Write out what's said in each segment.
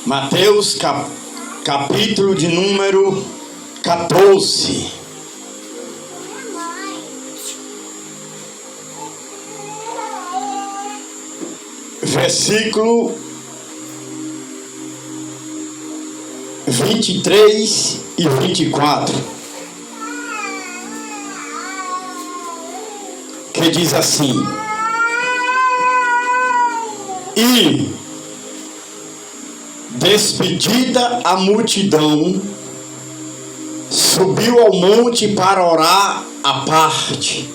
Mateus capítulo de número 14. Versículo 23 e 24, que diz assim: E despedida a multidão, subiu ao monte para orar à parte,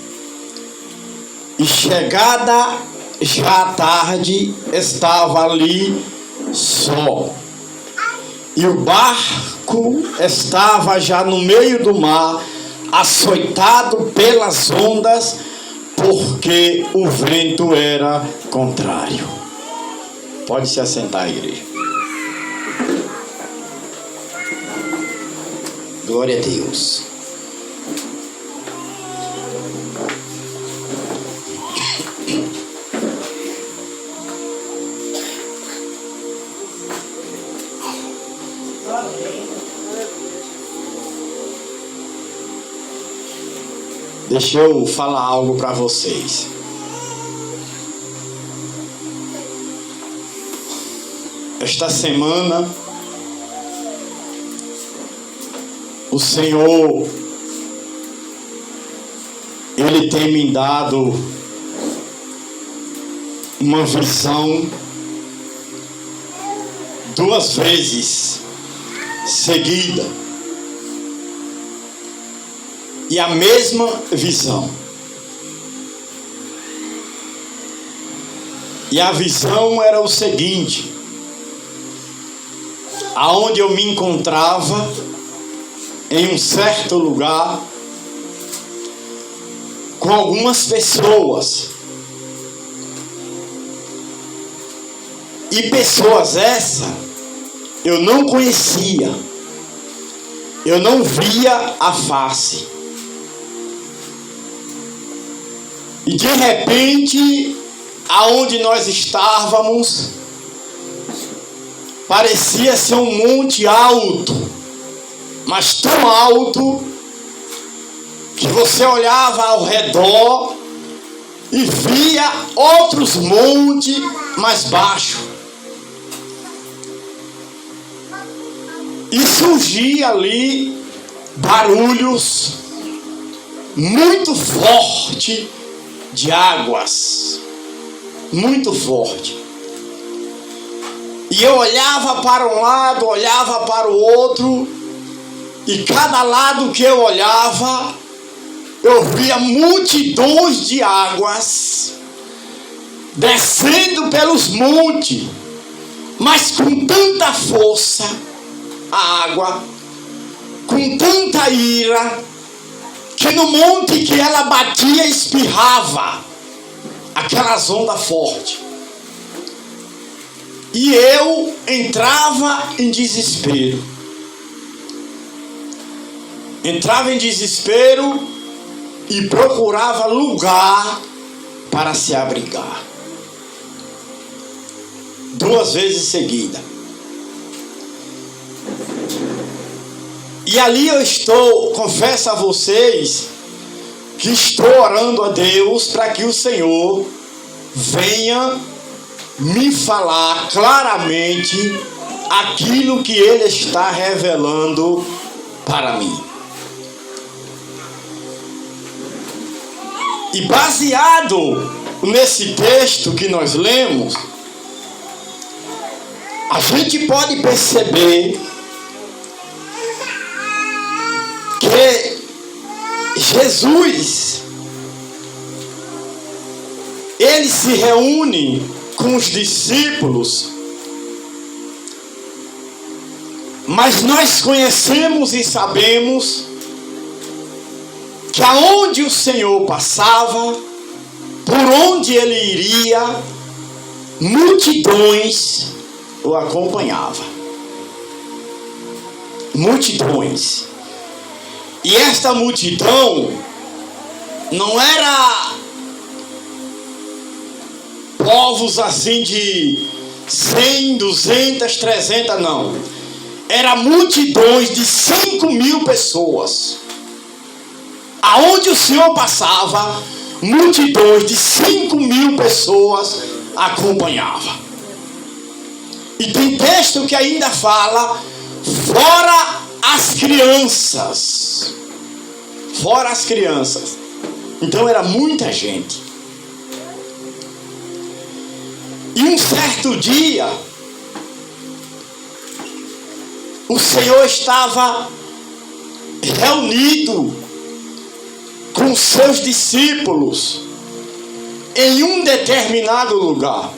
e chegada já à tarde, estava ali só. E o barco estava já no meio do mar, açoitado pelas ondas, porque o vento era contrário. Pode se assentar, igreja. Glória a Deus. Deixa eu falar algo para vocês. Esta semana, o Senhor, Ele tem me dado uma visão 2 vezes seguida. E a mesma visão. E a visão era o seguinte: aonde eu me encontrava, em um certo lugar, com algumas pessoas. E pessoas essas eu não conhecia. Eu não via a face. E de repente, aonde nós estávamos, parecia ser um monte alto, mas tão alto que você olhava ao redor e via outros montes mais baixos. E surgia ali barulhos muito fortes de águas, muito forte. E eu olhava para um lado, olhava para o outro, e cada lado que eu olhava, eu via multidões de águas descendo pelos montes, mas com tanta força, a água, com tanta ira, que no monte que ela batia, espirrava aquelas ondas fortes. E eu entrava em desespero. Entrava em desespero e procurava lugar para se abrigar. 2 vezes seguida. E ali eu estou, confesso a vocês, que estou orando a Deus para que o Senhor venha me falar claramente aquilo que Ele está revelando para mim. E baseado nesse texto que nós lemos, a gente pode perceber que Jesus, Ele se reúne com os discípulos, mas nós conhecemos e sabemos que aonde o Senhor passava, por onde Ele iria, multidões o acompanhavam. Multidões. E esta multidão não era povos assim de 100, 200, 300, não. Era multidões de 5.000 pessoas. Aonde o Senhor passava, multidões de 5.000 pessoas acompanhavam. E tem texto que ainda fala, fora as crianças. Fora as crianças. Então era muita gente. E um certo dia, o Senhor estava reunido com seus discípulos em um determinado lugar.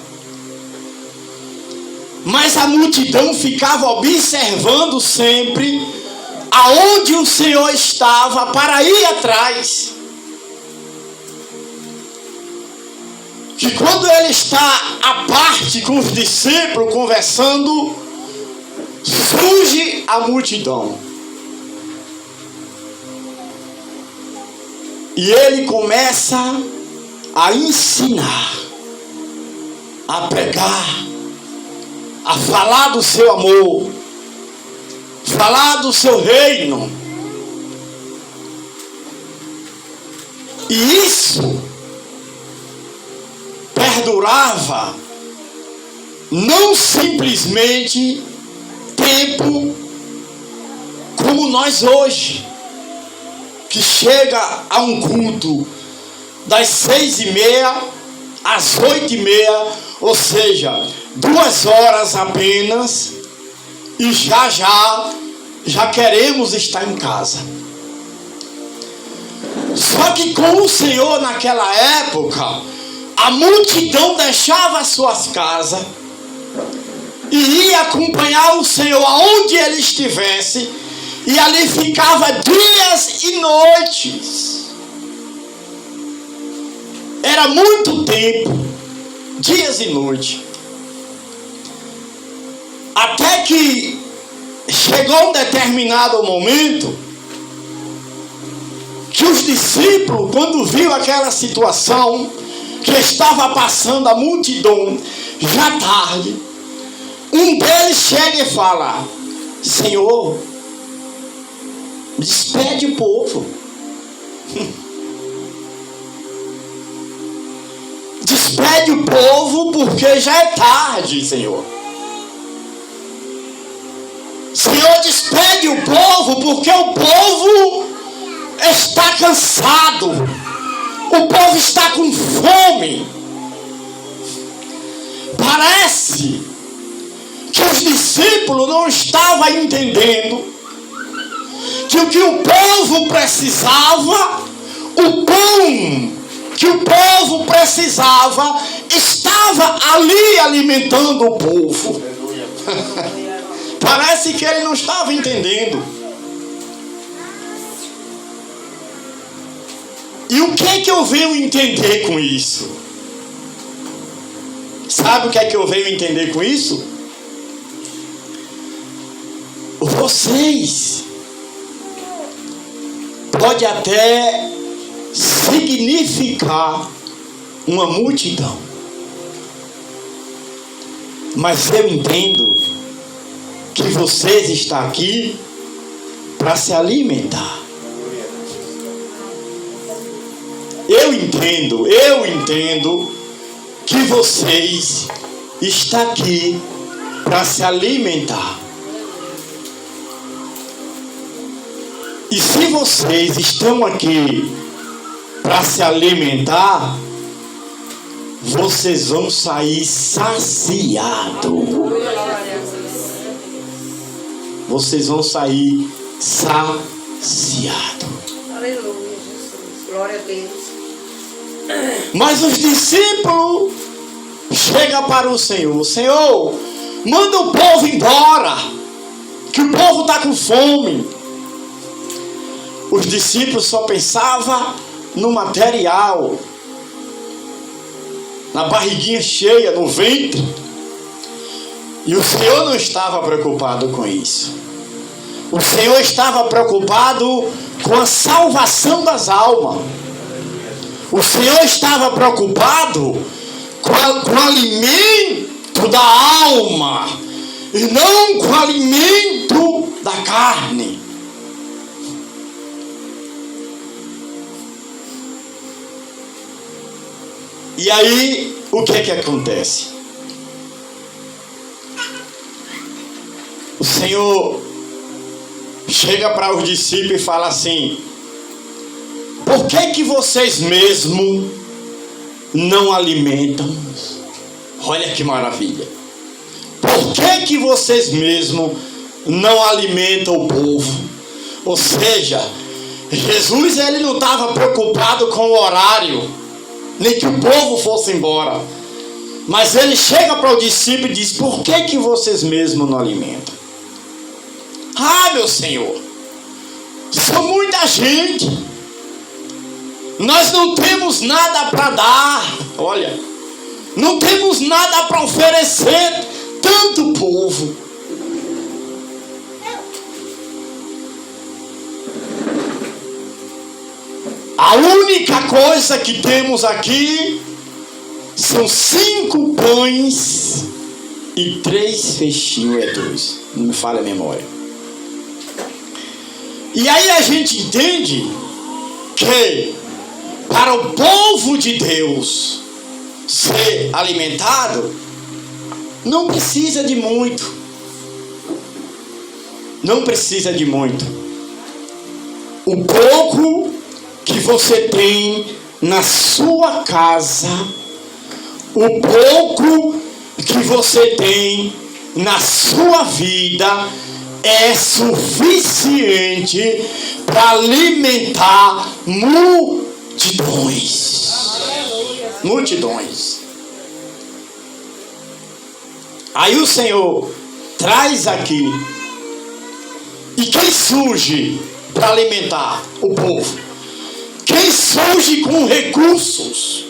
Mas a multidão ficava observando sempre aonde o Senhor estava para ir atrás. Que quando ele está à parte com os discípulos conversando, surge a multidão. E ele começa a ensinar, a pregar, a falar do seu amor, falar do seu reino. E isso perdurava não simplesmente tempo como nós hoje, que chega a um culto das 6:30 às 8:30, ou seja, 2 horas apenas, e já queremos estar em casa. Só que com o Senhor naquela época, a multidão deixava as suas casas e ia acompanhar o Senhor aonde ele estivesse, e ali ficava dias e noites. Era muito tempo, dias e noites. Até que chegou um determinado momento que os discípulos, quando viu aquela situação, que estava passando a multidão, já tarde, um deles chega e fala: Senhor, despede o povo. Despede o povo porque já é tarde, Senhor. Senhor, despede o povo porque o povo está cansado. O povo está com fome. Parece que os discípulos não estavam entendendo que o que o povo precisava, o pão que o povo precisava, estava ali alimentando o povo. Parece que ele não estava entendendo. E o que é que eu venho entender com isso? Sabe o que é que eu venho entender com isso? Vocês pode até significar uma multidão, mas eu entendo que vocês estão aqui para se alimentar. Eu entendo que vocês estão aqui para se alimentar. E se vocês estão aqui para se alimentar, vocês vão sair saciados. Vocês vão sair saciados. Aleluia, Jesus. Glória a Deus. Mas os discípulos chegam para o Senhor: Senhor, manda o povo embora, que o povo está com fome. Os discípulos só pensavam no material, na barriguinha cheia, no ventre. E o Senhor não estava preocupado com isso. O Senhor estava preocupado com a salvação das almas. O Senhor estava preocupado com o alimento alimento da alma e não com o alimento da carne. E aí, o que é que acontece? O Senhor chega para os discípulos e fala assim: por que vocês mesmo não alimentam? Olha que maravilha. Por que vocês mesmo não alimentam o povo? Ou seja, Jesus ele não estava preocupado com o horário, nem que o povo fosse embora. Mas ele chega para o discípulo e diz: por que vocês mesmos não alimentam? Ah, meu Senhor, são muita gente, nós não temos nada para dar. Olha, não temos nada para oferecer, tanto povo. A única coisa que temos aqui são 5 pães e 3 peixinhos, 2, não me falha a memória. E aí a gente entende que para o povo de Deus ser alimentado, não precisa de muito. Não precisa de muito. O pouco que você tem na sua casa, o pouco que você tem na sua vida é suficiente para alimentar multidões. Multidões. Aí o Senhor traz aqui. E quem surge para alimentar o povo? Quem surge com recursos?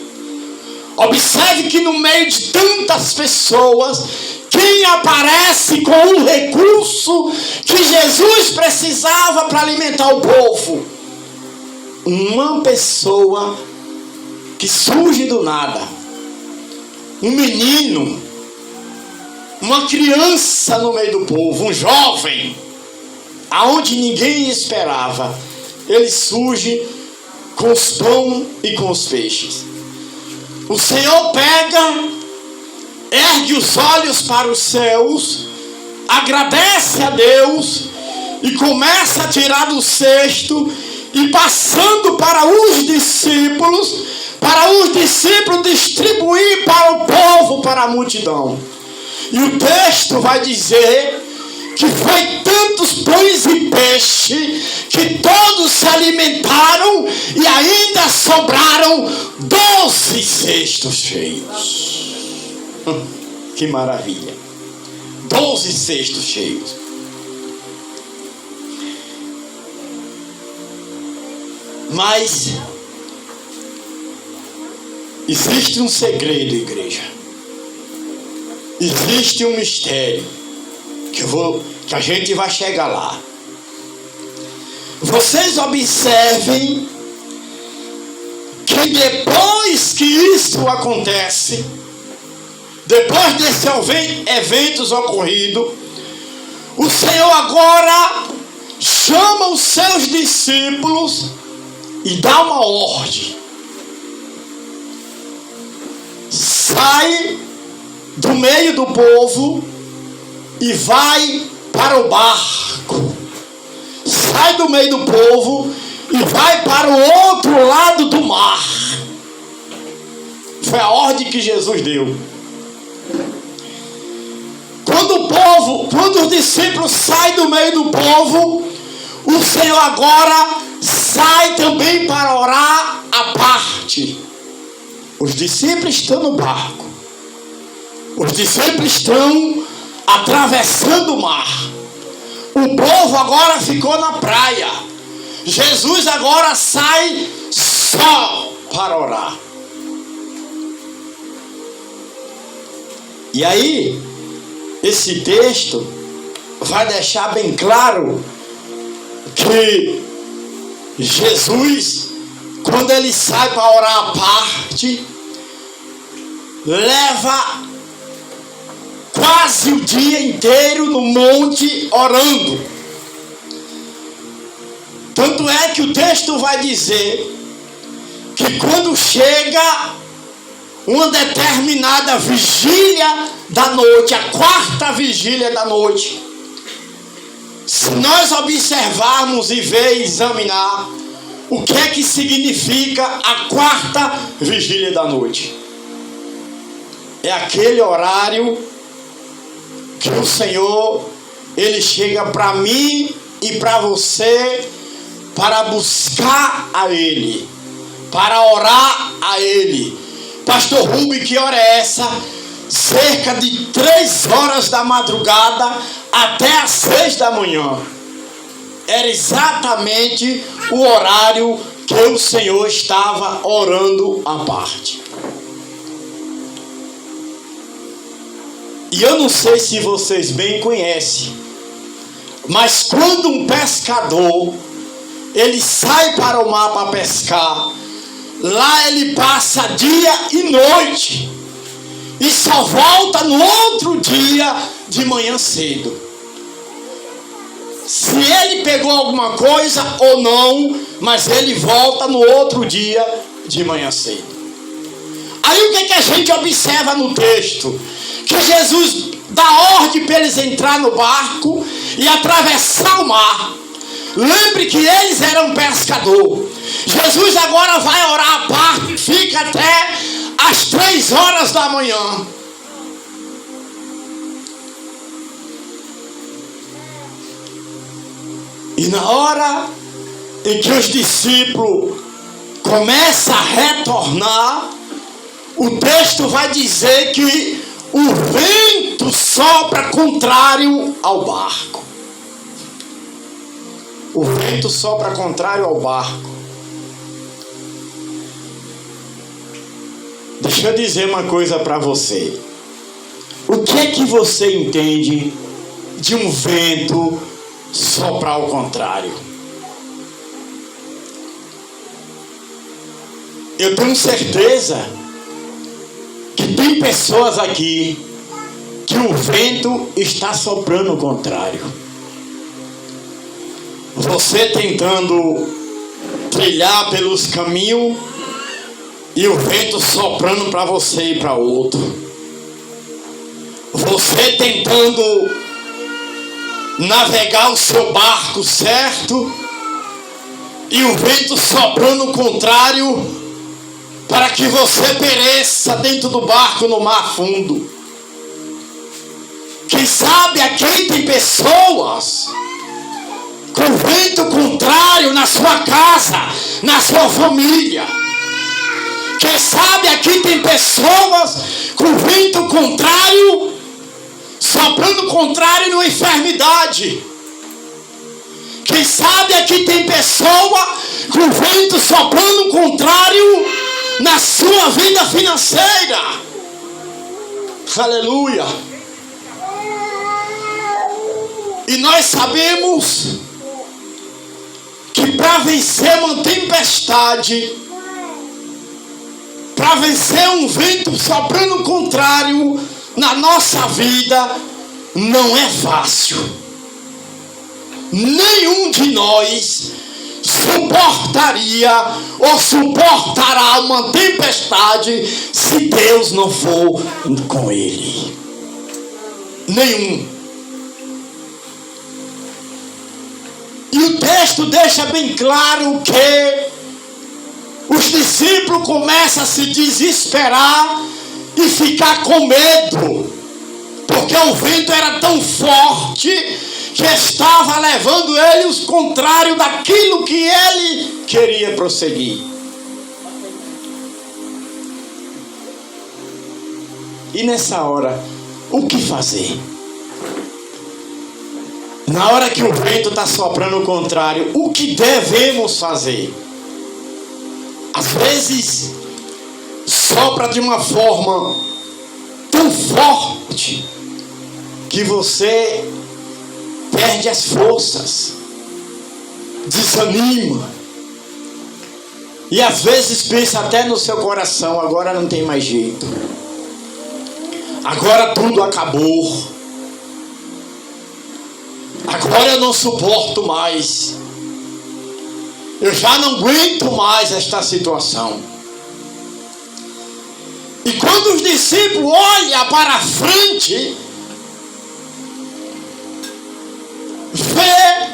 Observe que no meio de tantas pessoas, quem aparece com um recurso que Jesus precisava para alimentar o povo? Uma pessoa que surge do nada. Um menino, uma criança no meio do povo, um jovem, aonde ninguém esperava. Ele surge com os pão e com os peixes. O Senhor pega, ergue os olhos para os céus, agradece a Deus e começa a tirar do cesto e passando para os discípulos distribuir para o povo, para a multidão. E o texto vai dizer que foi tantos pães e peixe que todos se alimentaram e ainda sobraram 12 cestos cheios. Que maravilha! 12 cestos cheios. Mas existe um segredo, igreja. Existe um mistério que a gente vai chegar lá. Vocês observem que depois que isso acontece, depois desses eventos ocorridos, o Senhor agora chama os seus discípulos e dá uma ordem. Sai do meio do povo e vai para o barco. Sai do meio do povo e vai para o outro lado do mar. Foi a ordem que Jesus deu. Quando os discípulos saem do meio do povo, o Senhor agora sai também para orar à parte. Os discípulos estão no barco. Os discípulos estão atravessando o mar. O povo agora ficou na praia. Jesus agora sai só para orar. E aí, esse texto vai deixar bem claro que Jesus, quando ele sai para orar à parte, leva quase o dia inteiro no monte orando. Tanto é que o texto vai dizer que quando chega uma determinada vigília da noite, a quarta vigília da noite, se nós observarmos e ver e examinar o que é que significa a quarta vigília da noite, é aquele horário que o Senhor, Ele chega para mim e para você para buscar a Ele, para orar a Ele. Pastor Rubem, que hora é essa? Cerca de 3 horas da madrugada até as 6 da manhã. Era exatamente o horário que o Senhor estava orando à parte. E eu não sei se vocês bem conhecem, mas quando um pescador ele sai para o mar para pescar, lá ele passa dia e noite e só volta no outro dia de manhã cedo. Se ele pegou alguma coisa ou não, mas ele volta no outro dia de manhã cedo. Aí o que a gente observa no texto? Que Jesus dá ordem para eles entrar no barco e atravessar o mar. Lembre que eles eram pescadores. Jesus agora vai orar à parte e fica até às 3 horas da manhã. E na hora em que os discípulos começam a retornar, o texto vai dizer que o vento sopra contrário ao barco. O vento sopra contrário ao barco. Deixa eu dizer uma coisa para você. O que é que você entende de um vento soprar ao contrário? Eu tenho certeza que tem pessoas aqui que o vento está soprando ao contrário. Você tentando trilhar pelos caminhos e o vento soprando para você e para outro. Você tentando navegar o seu barco certo e o vento soprando o contrário para que você pereça dentro do barco no mar fundo. Quem sabe aqui tem pessoas com vento contrário na sua casa, na sua família. Quem sabe aqui tem pessoas com vento contrário, soprando contrário numa enfermidade. Quem sabe aqui tem pessoa com vento soprando contrário na sua vida financeira. Aleluia. E nós sabemos que para vencer uma tempestade, para vencer um vento soprando contrário na nossa vida, não é fácil. Nenhum de nós suportaria ou suportará uma tempestade se Deus não for com ele. Nenhum. E o texto deixa bem claro que os discípulos começam a se desesperar e ficar com medo, porque o vento era tão forte que estava levando eles contrário daquilo que ele queria prosseguir. E nessa hora, o que fazer? Na hora que o vento está soprando o contrário, o que devemos fazer? Às vezes, sopra de uma forma tão forte que você perde as forças, desanima. E às vezes pensa até no seu coração, agora não tem mais jeito. Agora tudo acabou. Agora eu não suporto mais. Eu já não aguento mais esta situação. E quando os discípulos olham para frente, vê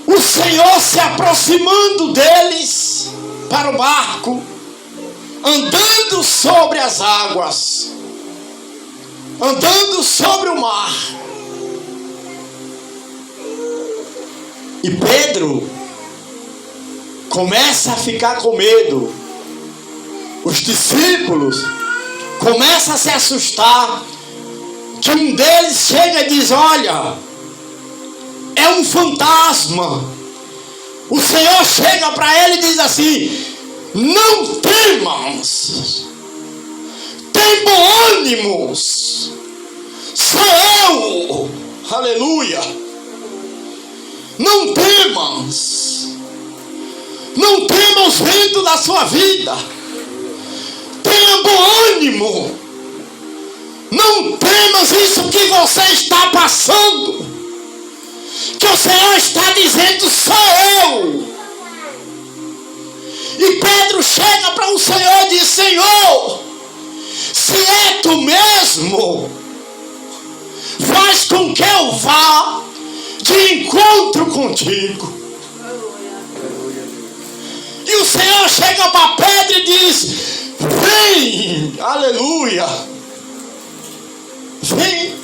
o Senhor se aproximando deles para o barco, andando sobre as águas, andando sobre o mar. E Pedro começa a ficar com medo. Os discípulos começam a se assustar. Que um deles chega e diz: olha, é um fantasma. O Senhor chega para ele e diz assim: não temas, tem bom ânimo, sou eu. Aleluia. Não temas. Não tema os ventos da sua vida. Tenha bom ânimo. Não temas isso que você está passando. Que o Senhor está dizendo: sou eu. E Pedro chega para o Senhor e diz: Senhor, se é tu mesmo, faz com que eu vá de encontro contigo. E o Senhor chega para Pedro e diz: vem, aleluia, vem,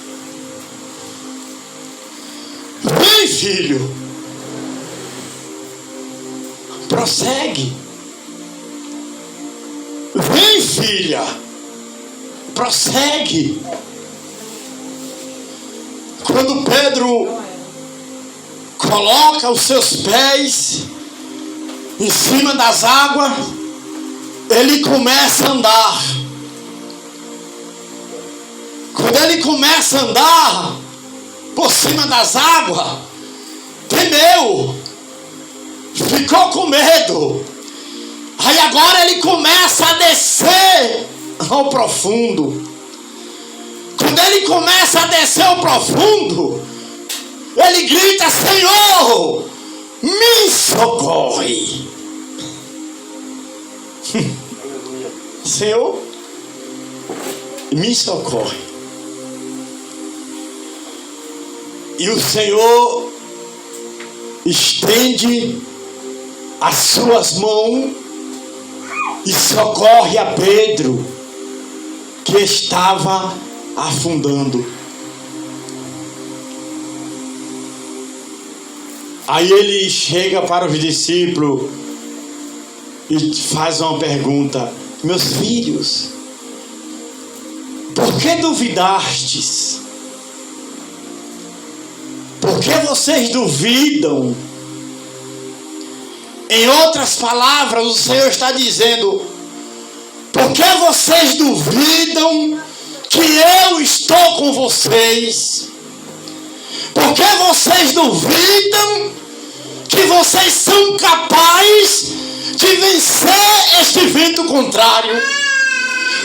vem, filho, prossegue, vem, filha, prossegue. Quando Pedro coloca os seus pés em cima das águas, ele começa a andar. Quando ele começa a andar por cima das águas, temeu, ficou com medo. Aí agora ele começa a descer ao profundo. Quando ele começa a descer ao profundo, ele grita: Senhor, me socorre. Senhor, me socorre. E o Senhor estende as suas mãos e socorre a Pedro, que estava afundando. Aí ele chega para os discípulos e faz uma pergunta: meus filhos, por que duvidastes? Por que vocês duvidam? Em outras palavras, o Senhor está dizendo: por que vocês duvidam que eu estou com vocês? Por que vocês duvidam que vocês são capazes de vencer este vento contrário?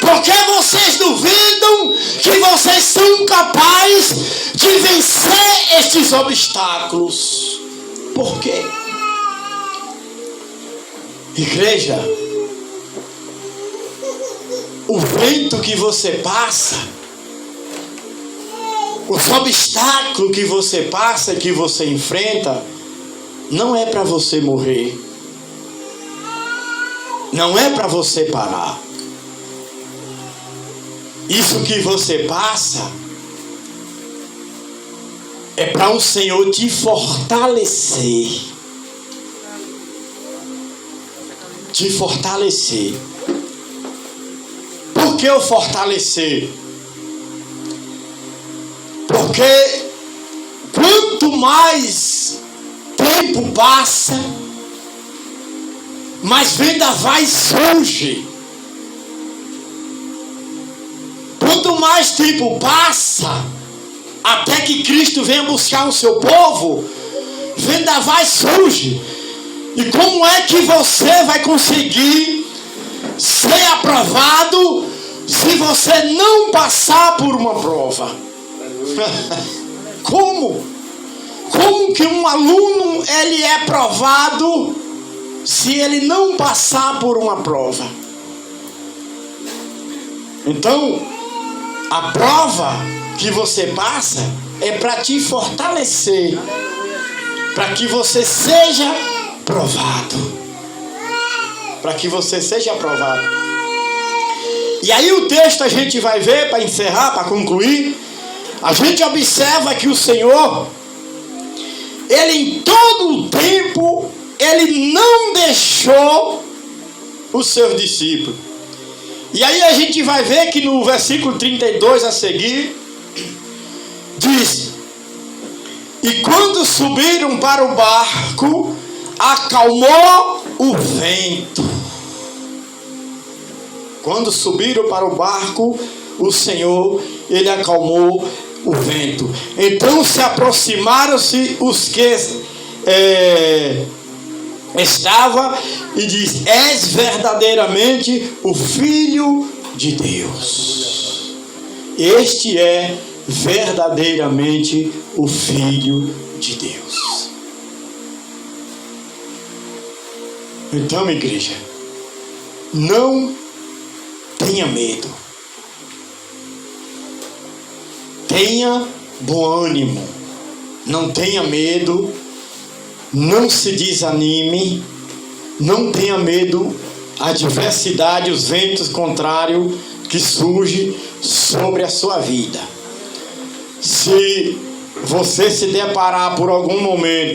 Por que vocês duvidam que vocês são capazes de vencer estes obstáculos? Por quê? Igreja, o vento que você passa, os obstáculos que você passa e que você enfrenta, não é para você morrer. Não é para você parar. Isso que você passa é para o Senhor te fortalecer. Te fortalecer. Por que o fortalecer? Porque quanto mais tempo passa, mais vendavais surge. Quanto mais tempo passa, até que Cristo venha buscar o seu povo, vendavais surge. E como é que você vai conseguir ser aprovado se você não passar por uma prova. Como? Como que um aluno ele é provado se ele não passar por uma prova? Então, a prova que você passa é para te fortalecer, para que você seja provado. Para que você seja aprovado. E aí o texto a gente vai ver, para encerrar, para concluir, a gente observa que o Senhor, Ele em todo o tempo, Ele não deixou os seus discípulos. E aí a gente vai ver que no versículo 32 a seguir, diz: e quando subiram para o barco, acalmou o vento. Quando subiram para o barco, o Senhor, Ele acalmou o vento. Então se aproximaram-se os que estavam e diz: és verdadeiramente o Filho de Deus. Este é verdadeiramente o Filho de Deus. Então, igreja, não tenha medo. Tenha bom ânimo. Não tenha medo. Não se desanime. Não tenha medo. A adversidade, os ventos contrários que surgem sobre a sua vida. Se você se deparar por algum momento